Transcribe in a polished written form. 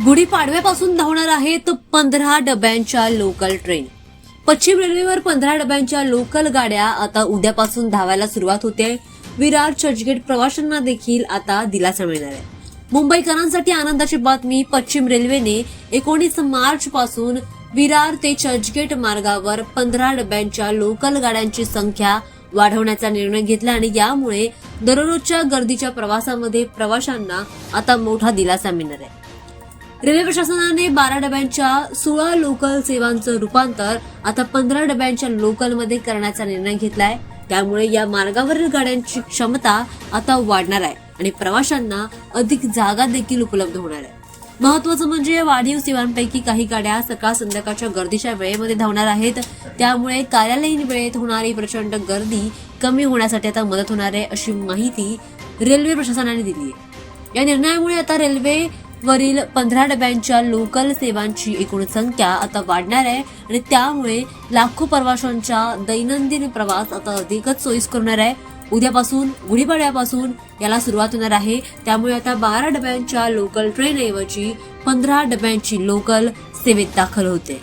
गुढीपाडव्यापासून धावणार आहेत 15 डब्यांच्या लोकल ट्रेन. पश्चिम रेल्वेवर 15 डब्यांच्या लोकल गाड्या आता उद्यापासून धावायला सुरुवात होते. विरार चर्चगेट प्रवाशांना देखील आता दिलासा मिळणार आहे. मुंबईकरांसाठी आनंदाची बातमी. पश्चिम रेल्वेने 19 मार्च पासून विरार ते चर्चगेट मार्गावर 15 डब्यांच्या लोकल गाड्यांची संख्या वाढवण्याचा निर्णय घेतला आणि यामुळे दररोजच्या गर्दीच्या प्रवासामध्ये प्रवाशांना आता मोठा दिलासा मिळणार आहे. रेल्वे प्रशासनाने 12 डब्यांच्या 16 लोकल सेवांचं रूपांतर आता 15 डब्यांच्या लोकलमध्ये करण्याचा निर्णय घेतलाय. त्यामुळे या मार्गावरील गाड्यांची क्षमता आता वाढणार आहे आणि प्रवाशांना अधिक जागा देखील उपलब्ध होणार आहे. महत्वाचं म्हणजे वाढीव सेवांपैकी काही गाड्या सकाळ संध्याकाळच्या गर्दीच्या वेळेमध्ये धावणार आहेत. त्यामुळे कार्यालयीन वेळेत होणारी प्रचंड गर्दी कमी होण्यासाठी आता मदत होणार आहे, अशी माहिती रेल्वे प्रशासनाने दिली आहे. या निर्णयामुळे आता रेल्वेवरील 15 डब्यांच्या लोकल सेवांची एकूण संख्या आता वाढणार आहे आणि त्यामुळे लाखो प्रवाशांचा दैनंदिन प्रवास आता अधिकच सोयीस्कर होणार आहे. उद्यापासून गुढीपाडव्यापासून याला सुरुवात होणार आहे. त्यामुळे आता 12 डब्यांच्या लोकल ट्रेनऐवजी 15 डब्यांची लोकल सेवेत दाखल होते.